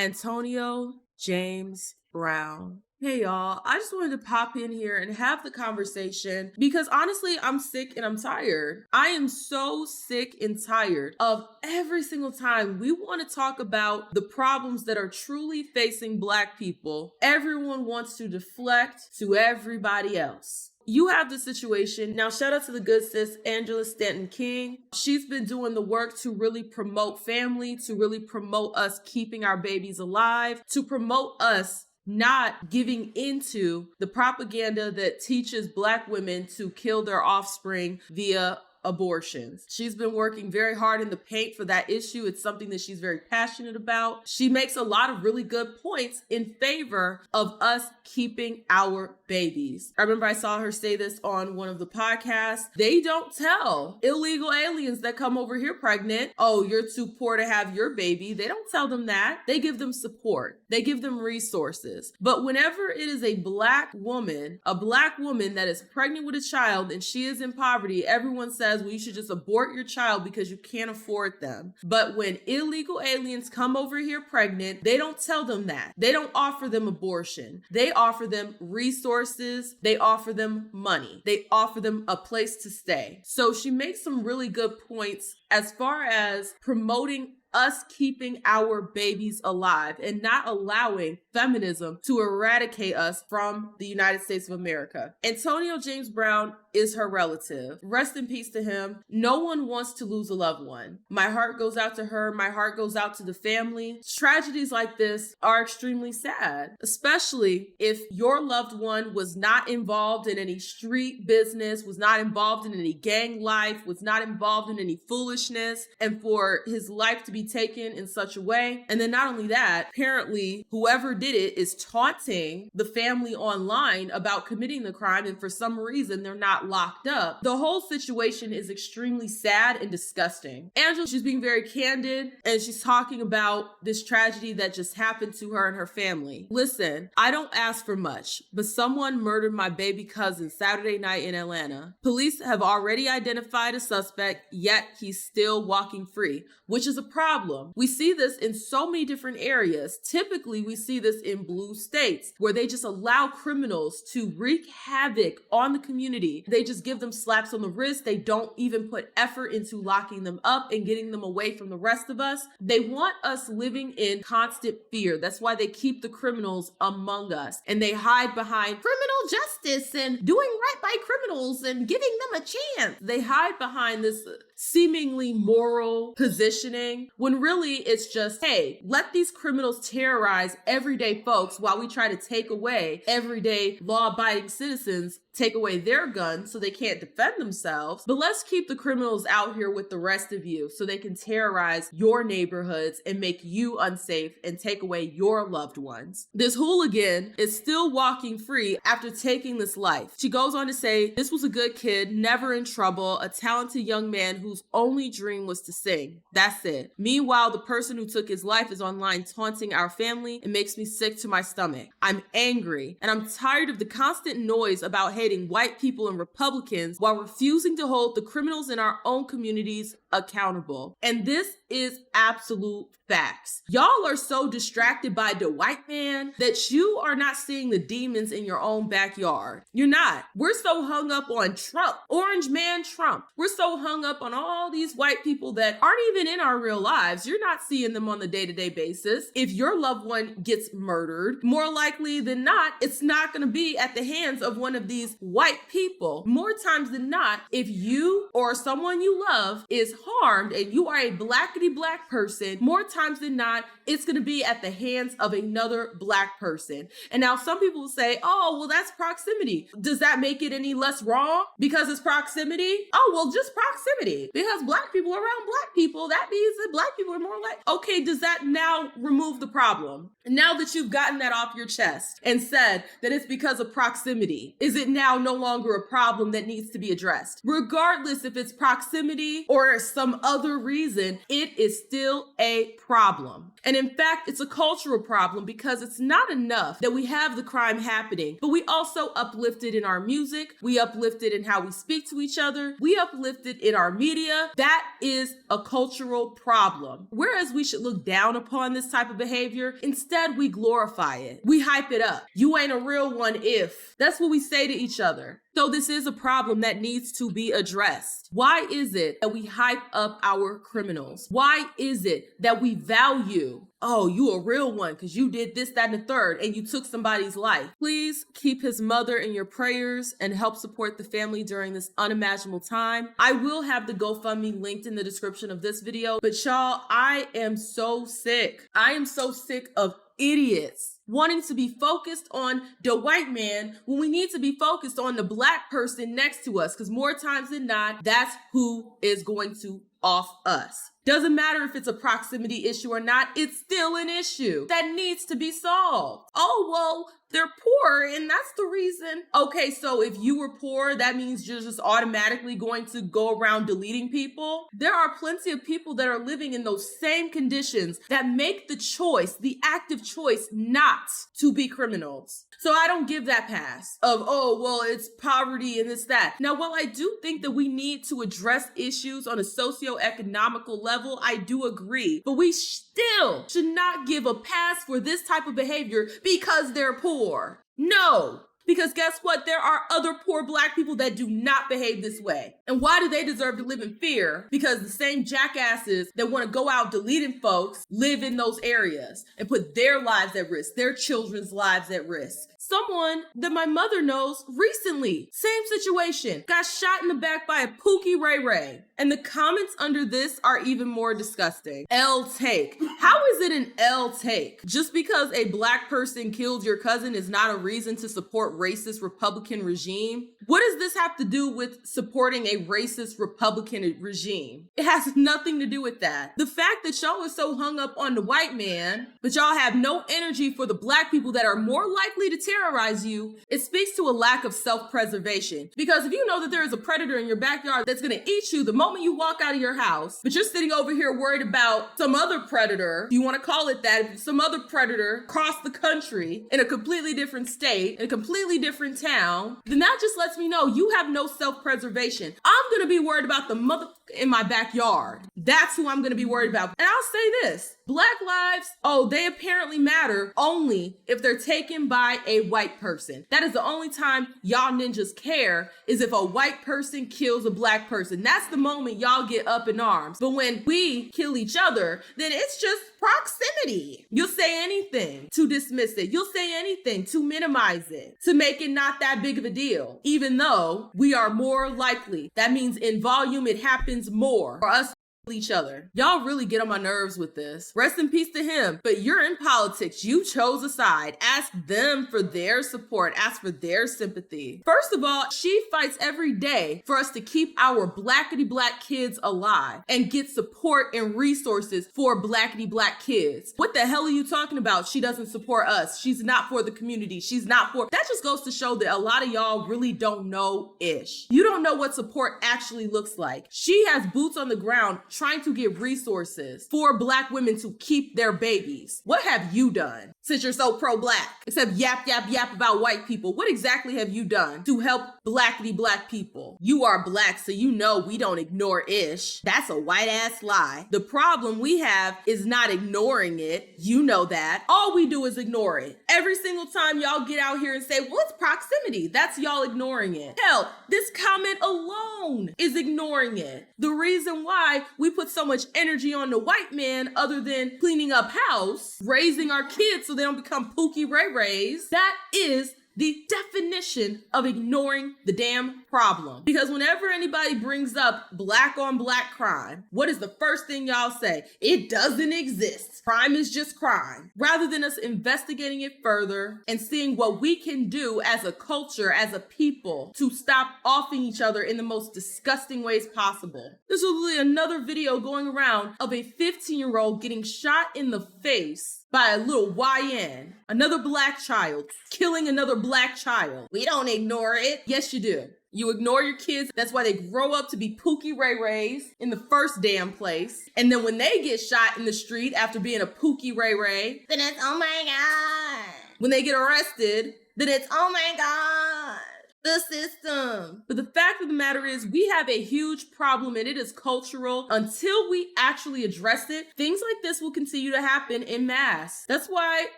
Antonio James Brown. Hey y'all, I just wanted to pop in here and have the conversation because honestly, I'm sick and I'm tired. I am so sick and tired of every single time we want to talk about the problems that are truly facing Black people. Everyone wants to deflect to everybody else. You have the situation. Now, shout out to the good sis, Angela Stanton-King. She's been doing the work to really promote family, to really promote us keeping our babies alive, to promote us not giving into the propaganda that teaches Black women to kill their offspring via abortions. She's been working very hard in the paint for that issue. It's something that she's very passionate about. She makes a lot of really good points in favor of us keeping our babies. I remember I saw her say this on one of the podcasts. They don't tell illegal aliens that come over here pregnant, oh, you're too poor to have your baby. They don't tell them that. They give them support. They give them resources. But whenever it is a Black woman that is pregnant with a child and she is in poverty, everyone says, well, you should just abort your child because you can't afford them. But when illegal aliens come over here pregnant, they don't tell them that. They don't offer them abortion. They offer them resources. They offer them money. They offer them a place to stay. So she makes some really good points as far as promoting us keeping our babies alive and not allowing feminism to eradicate us from the United States of America. Antonio James Brown is her relative. Rest in peace to him. No one wants to lose a loved one. My heart goes out to her. My heart goes out to the family. Tragedies like this are extremely sad, especially if your loved one was not involved in any street business, was not involved in any gang life, was not involved in any foolishness, and for his life to be taken in such a way. And then not only that, apparently whoever did it is taunting the family online about committing the crime, and for some reason they're not locked up. The whole situation is extremely sad and disgusting. Angela, she's being very candid and she's talking about this tragedy that just happened to her and her family. Listen, I don't ask for much, but someone murdered my baby cousin Saturday night in Atlanta. Police have already identified a suspect, yet he's still walking free, which is a problem. We see this in so many different areas. Typically, we see this in blue states where they just allow criminals to wreak havoc on the community. They just give them slaps on the wrist. They don't even put effort into locking them up and getting them away from the rest of us. They want us living in constant fear. That's why they keep the criminals among us and they hide behind criminal justice and doing right by criminals and giving them a chance. They hide behind this seemingly moral positioning when really it's just, hey, let these criminals terrorize everyday folks while we try to take away everyday law-abiding citizens, take away their guns so they can't defend themselves. But let's keep the criminals out here with the rest of you so they can terrorize your neighborhoods and make you unsafe and take away your loved ones. This hooligan is still walking free after taking this life. She goes on to say, this was a good kid, never in trouble, a talented young man whose only dream was to sing. That's it. Meanwhile, the person who took his life is online taunting our family. It makes me sick to my stomach. I'm angry and I'm tired of the constant noise about hating white people and Republicans while refusing to hold the criminals in our own communities accountable. And this is absolute facts. Y'all are so distracted by the white man that you are not seeing the demons in your own backyard. You're not. We're so hung up on Trump, Orange Man Trump. We're so hung up on all these white people that aren't even in our real lives. You're not seeing them on the day-to-day basis. If your loved one gets murdered, more likely than not, it's not going to be at the hands of one of these white people. More times than not, if you or someone you love is harmed and you are a blackity black person, more times than not, it's going to be at the hands of another black person. And now some people will say, oh, well, that's proximity. Does that make it any less wrong because it's proximity? Oh, well, just proximity. Because black people are around black people, that means that black people are more like, okay, does that now remove the problem? Now that you've gotten that off your chest and said that it's because of proximity, is it now now no longer a problem that needs to be addressed. Regardless if it's proximity or some other reason, it is still a problem. And in fact, it's a cultural problem because it's not enough that we have the crime happening, but we also uplift it in our music, we uplift it in how we speak to each other, we uplift it in our media. That is a cultural problem. Whereas we should look down upon this type of behavior, instead we glorify it. We hype it up. You ain't a real one if. That's what we say to each other. So this is a problem that needs to be addressed. Why is it that we hype up our criminals? Why is it that we value, oh, you a real one because you did this, that, and the third, and you took somebody's life? Please keep his mother in your prayers and help support the family during this unimaginable time. I will have the GoFundMe linked in the description of this video, but y'all, I am so sick. I am so sick of idiots wanting to be focused on the white man when we need to be focused on the black person next to us, because more times than not, that's who is going to off us. Doesn't matter if it's a proximity issue or not, it's still an issue that needs to be solved. Oh, well, they're poor and that's the reason. Okay, so if you were poor, that means you're just automatically going to go around deleting people? There are plenty of people that are living in those same conditions that make the choice, the active choice, not to be criminals. So I don't give that pass of, oh, well, it's poverty and it's that. Now, while I do think that we need to address issues on a socioeconomical level, I do agree. But we still should not give a pass for this type of behavior because they're poor. No. Because guess what? There are other poor black people that do not behave this way. And why do they deserve to live in fear? Because the same jackasses that want to go out deleting folks live in those areas and put their lives at risk, their children's lives at risk. Someone that my mother knows recently, same situation, got shot in the back by a Pookie Ray Ray. And the comments under this are even more disgusting. L take. How is it an L take? Just because a black person killed your cousin is not a reason to support racist Republican regime? What does this have to do with supporting a racist Republican regime? It has nothing to do with that. The fact that y'all are so hung up on the white man, but y'all have no energy for the black people that are more likely to terrorize you, it speaks to a lack of self-preservation. Because if you know that there is a predator in your backyard that's gonna eat you the moment you walk out of your house, but you're sitting over here worried about some other predator, you wanna call it that, some other predator across the country in a completely different state, in a completely different town, then that just lets me know you have no self-preservation. I'm gonna be worried about the mother in my backyard. That's who I'm gonna be worried about. And I'll say this, black lives, oh, they apparently matter only if they're taken by a white person. That is the only time y'all ninjas care, is if a white person kills a black person. That's the moment y'all get up in arms. But when we kill each other, then it's just proximity. You'll say anything to dismiss it. You'll say anything to minimize it, to make it not that big of a deal, even though we are more likely. That means in volume, it happens more for us each other. Y'all really get on my nerves with this. Rest in peace to him. But you're in politics. You chose a side. Ask them for their support. Ask for their sympathy. First of all, she fights every day for us to keep our blackity black kids alive and get support and resources for blackity black kids. What the hell are you talking about? She doesn't support us. She's not for the community. She's not for... That just goes to show that a lot of y'all really don't know ish. You don't know what support actually looks like. She has boots on the ground trying to get resources for black women to keep their babies. What have you done since you're so pro-black? Except yap, yap, yap about white people. What exactly have you done to help blackity black people? You are black, so you know we don't ignore ish. That's a white ass lie. The problem we have is not ignoring it. You know that. All we do is ignore it. Every single time y'all get out here and say, well, it's proximity. That's y'all ignoring it. Hell, this comment alone is ignoring it. The reason why we put so much energy on the white man, other than cleaning up house, raising our kids so they don't become Pookie Ray Rays, that is the definition of ignoring the damn problem. Because whenever anybody brings up black on black crime, what is the first thing y'all say? It doesn't exist. Crime is just crime. Rather than us investigating it further and seeing what we can do as a culture, as a people, to stop offing each other in the most disgusting ways possible. There's literally another video going around of a 15-year-old getting shot in the face by a little YN, another black child, killing another black child. We don't ignore it. Yes, you do. You ignore your kids. That's why they grow up to be Pookie Ray Rays in the first damn place. And then when they get shot in the street after being a Pookie Ray Ray, then it's, oh my God. When they get arrested, then it's, oh my God. The system. But the fact of the matter is, we have a huge problem and it is cultural. Until we actually address it, things like this will continue to happen in mass. That's why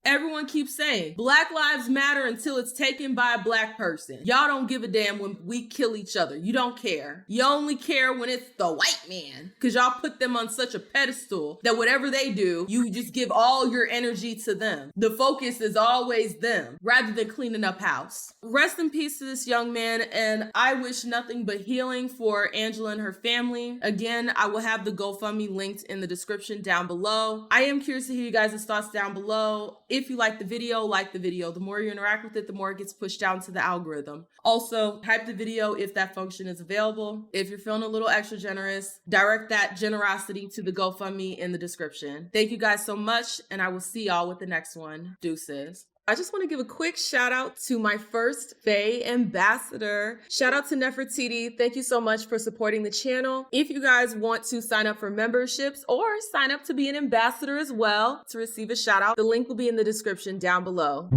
everyone keeps saying Black Lives Matter until it's taken by a black person. Y'all don't give a damn when we kill each other. You don't care. You only care when it's the white man, because y'all put them on such a pedestal that whatever they do, you just give all your energy to them. The focus is always them rather than cleaning up house. Rest in peace to this young man, and I wish nothing but healing for Angela and her family. Again, I will have the GoFundMe linked in the description down below. I am curious to hear you guys' thoughts down below. If you like the video, like the video. The more you interact with it, the more it gets pushed down to the algorithm. Also, hype the video if that function is available. If you're feeling a little extra generous, direct that generosity to the GoFundMe in the description. Thank you guys so much, and I will see y'all with the next one. Deuces. I just want to give a quick shout out to my first Faye ambassador. Shout out to Nefertiti. Thank you so much for supporting the channel. If you guys want to sign up for memberships or sign up to be an ambassador as well to receive a shout out, the link will be in the description down below.